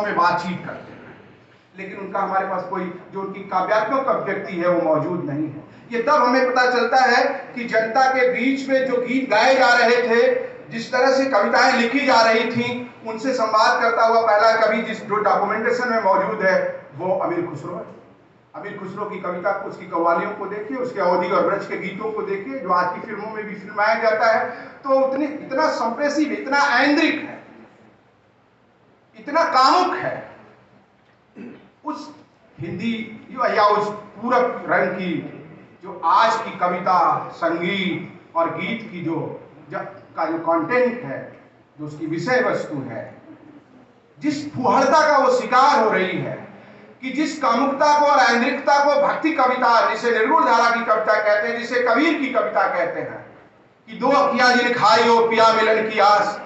में बातचीत करते हैं, लेकिन उनका हमारे पास कोई जो उनकी काव्यात्मक अभिव्यक्ति है वो मौजूद नहीं है। ये तब हमें पता चलता है कि जनता के बीच में जो गीत गाए जा रहे थे, जिस तरह से कविताएं लिखी जा रही थी, उनसे संवाद करता हुआ पहला कवि जो डॉक्यूमेंटेशन में मौजूद है वो अमीर खुसरो है। अमीर खुसरो की कविता को, उसकी कव्वालियों को देखिए, उसके अवधि और ब्रज के गीतों को देखिए, जो आज की फिल्मों में भी फिल्माया जाता है, तो इतना संप्रेषित, इतना ऐन्द्रिक है, इतना कामुक है। उस हिंदी या उस पूरब रंग की जो आज की कविता, संगीत और गीत की जो कंटेंट है, जो उसकी विषय वस्तु है, जिस फुहड़ता का वो शिकार हो रही है, कि जिस कामुकता को और ऐन्द्रिकता को भक्ति कविता, जिसे निर्गुण धारा की कविता कहते हैं, जिसे कबीर की कविता कहते हैं, कि दो अखियां जिन खाई हो पिया मिलन की आस,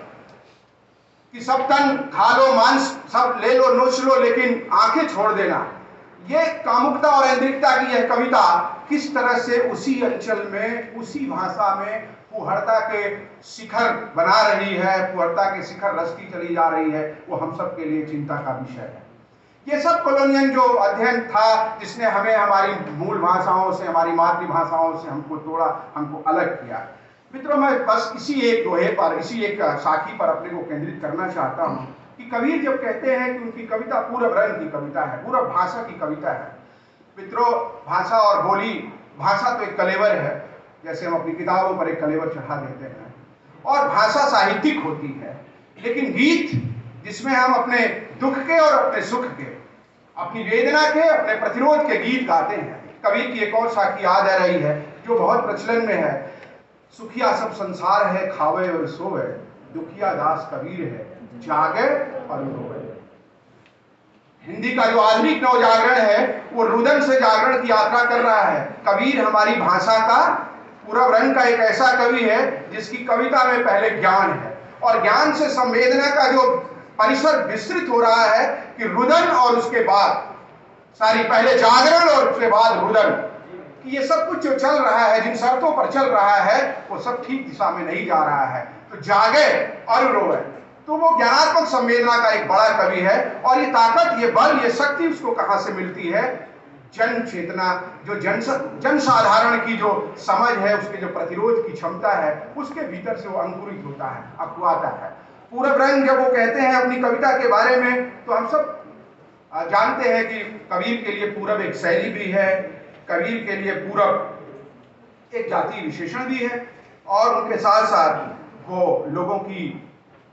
कि सब तन खा लो मांस सब ले लो नोच लो लेकिन आंखें छोड़ देना। ये कामुकता और ऐन्द्रिकता की यह कविता किस तरह से उसी अंचल में, उसी भाषा में फुहड़ता के शिखर बना रही है, फुहड़ता के शिखर रचती चली जा रही है, वो हम सब के लिए चिंता का विषय है। ये सब कॉलोनियल जो अध्ययन था, जिसने हमें हमारी मूल भाषाओं से, हमारी मातृभाषाओं से हमको तोड़ा, हमको अलग किया। मित्रों, मैं बस इसी एक दोहे पर, इसी एक साखी पर अपने को केंद्रित करना चाहता हूँ कि कबीर जब कहते हैं कि उनकी कविता पूरब रंग की कविता है, पूरब भाषा की कविता है। मित्रों, भाषा और बोली, भाषा तो एक कलेवर है, जैसे हम अपनी किताबों पर एक कलेवर चढ़ा देते हैं, और भाषा साहित्यिक होती है। लेकिन गीत, जिसमें हम अपने दुख के और अपने सुख के, अपनी वेदना के, अपने प्रतिरोध के गीत गाते हैं। कबीर की एक और साखी याद आ रही है जो बहुत प्रचलन में है, सुखिया सब संसार है खावे और सोवे, दुखिया दास कबीर है जागे और रोवे। हिंदी का जो आधुनिक नवजागरण है वो रुदन से जागरण की यात्रा कर रहा है। कबीर हमारी भाषा का पूरब रंग का एक ऐसा कवि है जिसकी कविता में पहले ज्ञान है, और ज्ञान से संवेदना का जो परिसर विस्तृत हो रहा है कि रुदन और उसके बाद सारी, पहले जागरण और उसके बाद रुदन, कि ये सब कुछ जो चल रहा है, जिन शर्तों पर चल रहा है, वो सब ठीक दिशा में नहीं जा रहा है। तो जागे और रोवे, तो वो ज्ञानात्मक संवेदना का एक बड़ा कवि है। और ये ताकत, ये बल, ये शक्ति उसको कहां से मिलती है? जन चेतना, जो जन साधारण की जो समझ है, उसके जो प्रतिरोध की क्षमता है, उसके भीतर से वो अंकुरित होता है, अकुआता है। पूरब रंग जब वो कहते हैं अपनी कविता के बारे में, तो हम सब जानते हैं कि कबीर के लिए पूरब एक शैली भी है, कबीर के लिए पूरब एक जाति विशेषण भी है, और उनके साथ साथ वो लोगों की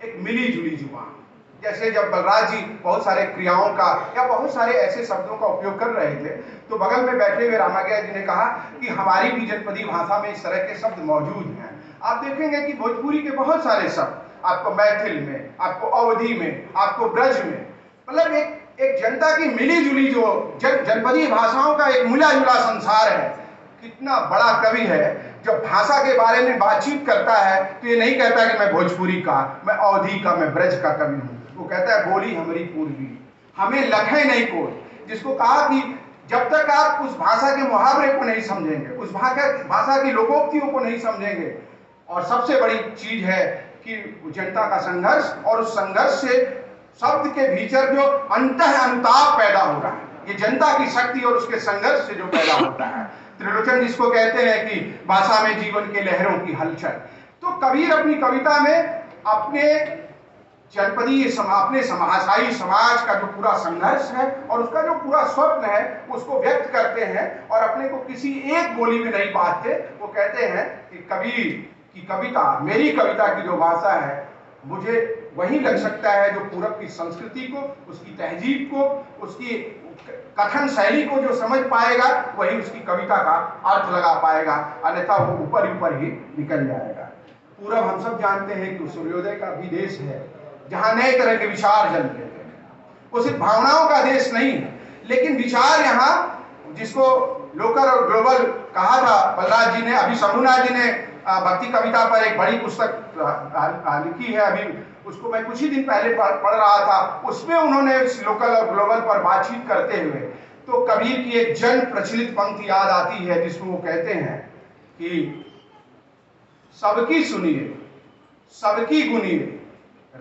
एक मिली जुली जुबान। जैसे जब बलराज जी बहुत सारे क्रियाओं का या बहुत सारे ऐसे शब्दों का उपयोग कर रहे थे, तो बगल में बैठे हुए रामाज्ञा जी ने कहा कि हमारी भी जनपदी भाषा में इस तरह के शब्द मौजूद हैं। आप देखेंगे कि भोजपुरी के बहुत सारे शब्द आपको मैथिल में, आपको अवधी में, आपको ब्रज में, मतलब एक जनता की मिली जुली जो जनपदी भाषाओं का एक मिला जुला संसार है। कितना बड़ा कवि है जब भाषा के बारे में बातचीत करता है, तो ये नहीं कहता कि मैं भोजपुरी का, मैं अवधी का, मैं ब्रज का कवि हूँ। वो कहता है बोली हमारी पूर्वी, हमें लखे नहीं कोई। जिसको कहा कि जब तक आप उस भाषा के मुहावरे को नहीं समझेंगे, उस भाषा की लोकोक्तियों को नहीं समझेंगे, और सबसे बड़ी चीज है कि जनता का संघर्ष, और उस संघर्ष से शब्द के भीतर जो अंतः अनुताप पैदा हो रहा है, ये जनता की शक्ति और उसके संघर्ष से जो पैदा होता है। त्रिलोचन जिसको कहते हैं कि भाषा में जीवन के लहरों की हलचल। तो कबीर अपनी कविता में अपने जनपदी, अपने भाषाई समाज का जो पूरा संघर्ष है और उसका जो पूरा स्वप्न है, उसको व्यक्त करते हैं, और अपने को किसी एक बोली में नहीं बांधते। वो कहते हैं कि कबीर की कविता, मेरी कविता की जो भाषा है, मुझे वही लग सकता है जो पूरब की संस्कृति को, उसकी तहजीब को, उसकी कथन शैली को जो समझ पाएगा, वही उसकी कविता का अर्थ लगा पाएगा, अन्यथा वो ऊपर ही निकल जाएगा। पूरब हम सब जानते हैं कि सूर्योदय का भी देश है, जहां नए तरह के विचार जन्मते हैं। वो सिर्फ भावनाओं का देश नहीं है, लेकिन विचार यहाँ, जिसको लोकल और ग्लोबल कहा था बलराज जी ने, अभी शंभुनाथ जी ने भक्ति कविता पर एक बड़ी पुस्तक लिखी है, अभी उसको मैं कुछ ही दिन पहले पढ़ रहा था। उसमें उन्होंने इस लोकल और ग्लोबल पर बातचीत करते हुए तो कबीर की एक जन प्रचलित पंक्ति याद आती है, जिसमें वो कहते हैं कि सबकी सुनिए, सबकी गुनिए,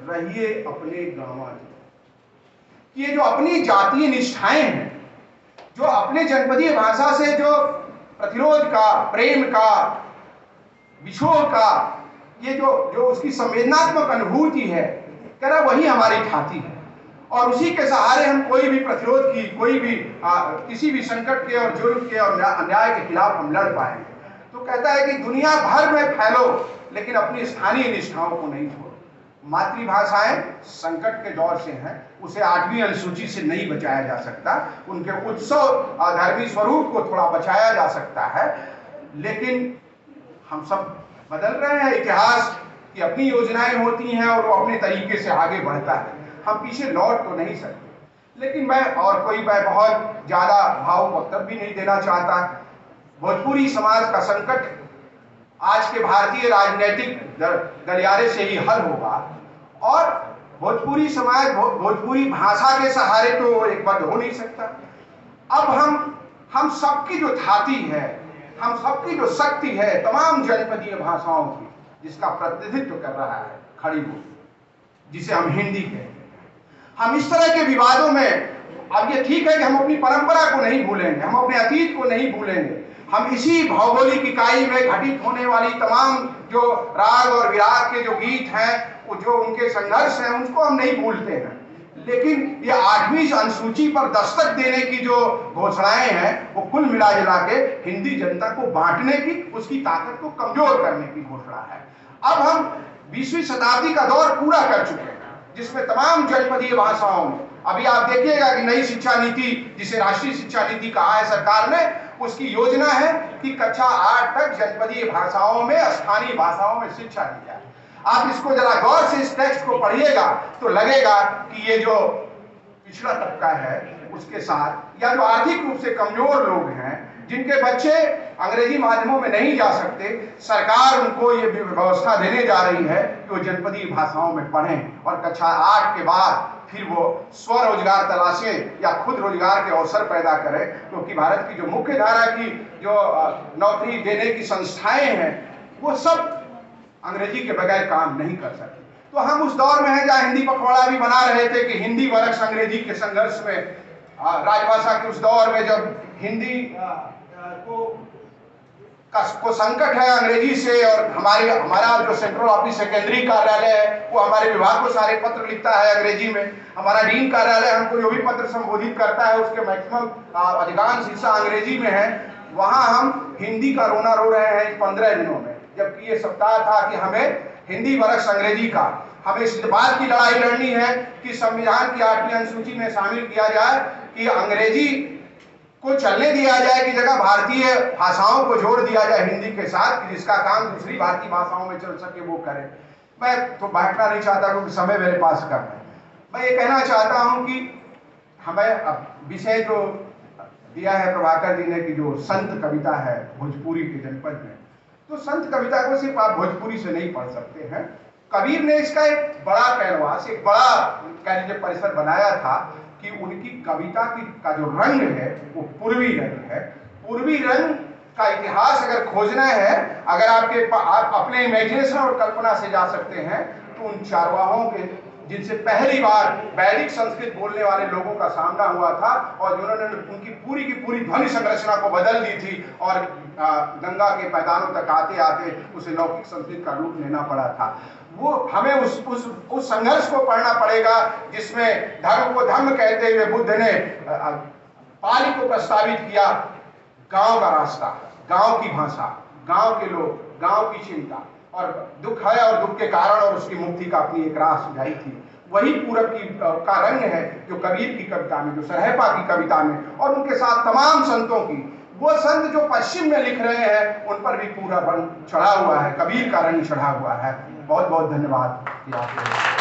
रहिए अपने गाँव। कि ये जो अपनी जातीय निष्ठाएं हैं, जो अपने जनपदीय भाषा से जो प्रतिरोध का, प्रेम का, विछोह का, ये जो उसकी संवेदनात्मक अनुभूति है, कह रहा वही हमारी ठाती है और उसी के सहारे हम कोई भी प्रतिरोध की, कोई भी किसी भी संकट के और जुर्म के और अन्याय के खिलाफ हम लड़ पाएंगे। तो कहता है कि दुनिया भर में फैलो लेकिन अपनी स्थानीय निष्ठाओं को नहीं छोड़ो। मातृभाषाएं संकट के दौर से हैं, उसे 8वीं अनुसूची से नहीं बचाया जा सकता, उनके उत्सव धर्मी स्वरूप को थोड़ा बचाया जा सकता है, लेकिन हम सब बदल रहे हैं। इतिहास की अपनी योजनाएं होती हैं और वो अपने तरीके से आगे बढ़ता है, हम पीछे लौट तो नहीं सकते। लेकिन मैं बहुत ज्यादा भावुक वक्तव्य भी नहीं देना चाहता। भोजपुरी समाज का संकट आज के भारतीय राजनीतिक गलियारे से ही हल होगा और भोजपुरी समाज भोजपुरी भाषा के सहारे तो एक बंद हो नहीं सकता। अब हम सबकी जो थाती है, हम सबकी जो शक्ति है तमाम जनपदीय भाषाओं की, जिसका प्रतिनिधित्व कर रहा है खड़ी बोली, जिसे हम हिंदी कहते हैं, हम इस तरह के विवादों में, अब ये ठीक है कि हम अपनी परंपरा को नहीं भूलेंगे, हम अपने अतीत को नहीं भूलेंगे, हम इसी भौगोलिक इकाई में घटित होने वाली तमाम जो राग और विराग के जो गीत हैं, वो जो उनके संघर्ष हैं, उनको हम नहीं भूलते हैं। लेकिन ये 8वीं अनुसूची पर दस्तक देने की जो घोषणाएं हैं, वो कुल मिला जुला के हिंदी जनता को बांटने की, उसकी ताकत को कमजोर करने की घोषणा है। अब हम 20वीं शताब्दी का दौर पूरा कर चुके हैं, जिसमें तमाम जनपदीय भाषाओं में, अभी आप देखिएगा कि नई शिक्षा नीति, जिसे राष्ट्रीय शिक्षा नीति कहा है सरकार ने, उसकी योजना है कि कक्षा 8 तक जनपदीय भाषाओं में, स्थानीय भाषाओं में शिक्षा दी जाए। आप इसको जरा गौर से इस टेक्स्ट को पढ़िएगा तो लगेगा कि ये जो पिछड़ा तबका है उसके साथ, या जो आर्थिक रूप से कमजोर लोग हैं, जिनके बच्चे अंग्रेजी माध्यमों में नहीं जा सकते, सरकार उनको ये व्यवस्था देने जा रही है कि वो जनपदीय भाषाओं में पढ़ें और कक्षा 8 के बाद फिर वो स्वरोजगार तलाशें या खुद रोजगार के अवसर पैदा करें, क्योंकि भारत की जो मुख्य धारा की जो नौकरी देने की संस्थाएं हैं, वो सब अंग्रेजी के बगैर काम नहीं कर सकते। तो हम उस दौर में हैं जहाँ हिंदी पखवाड़ा भी बना रहे थे कि हिंदी वर्सेस अंग्रेजी के संघर्ष में, राजभाषा के उस दौर में जब हिंदी को संकट है अंग्रेजी से, और हमारा जो सेंट्रल ऑफिस है, केंद्रीय कार्यालय है, वो हमारे विभाग को सारे पत्र लिखता है अंग्रेजी में, हमारा डीन कार्यालय हमको जो भी पत्र संबोधित करता है उसके मैक्सिमम अधिकांश हिस्सा अंग्रेजी में है, वहां हम हिंदी का रोना रो रहे हैं इन 15 दिनों में, जबकि ये सप्ताह था कि हमें हिंदी वर्सेस अंग्रेजी का, हमें इस बात की लड़ाई लड़नी है कि संविधान की 8वीं अनुसूची में शामिल किया जाए कि अंग्रेजी को चलने दिया जाए की जगह भारतीय भाषाओं को जोड़ दिया जाए हिंदी के साथ, कि जिसका काम दूसरी भारतीय भाषाओं में चल सके वो करें। मैं तो बैठना नहीं चाहता क्योंकि समय मेरे पास कम है। मैं ये कहना चाहता हूं कि हमें विषय जो दिया है प्रभाकर जी ने कि जो संत कविता है भोजपुरी के जनपद में, तो संत कविता को सिर्फ आप भोजपुरी से नहीं पढ़ सकते हैं। कबीर ने इसका एक बड़ा कैनवास, एक बड़ा कह लीजिए परिसर बनाया था कि उनकी कविता का जो रंग है वो पूर्वी रंग है। पूर्वी रंग का इतिहास अगर खोजना है, अगर आप अपने इमेजिनेशन और कल्पना से जा सकते हैं, तो उन चारवाहों के जिनसे पहली बार वैदिक संस्कृत बोलने वाले लोगों का सामना हुआ था और जिन्होंने उनकी पूरी की पूरी ध्वनि संरचना को बदल दी थी और गंगा के मैदानों तक आते आते उसे लौकिक संस्कृत का रूप लेना पड़ा था, वो हमें उस संघर्ष को पढ़ना पड़ेगा जिसमें धर्म को धर्म कहते हुए बुद्ध ने पाली को प्रस्तावित किया। गांव का रास्ता, गांव की भाषा, गांव के लोग, गांव की चिंता, और दुख है और दुख के कारण और उसकी मुक्ति का अपनी एक राह सुझाई थी। वही पूरब का रंग है जो कबीर की कविता में, जो सरहपा की कविता में, और उनके साथ तमाम संतों की, वो संत जो पश्चिम में लिख रहे हैं उन पर भी पूरा रंग चढ़ा हुआ है, कबीर का रंग चढ़ा हुआ है। बहुत बहुत धन्यवाद।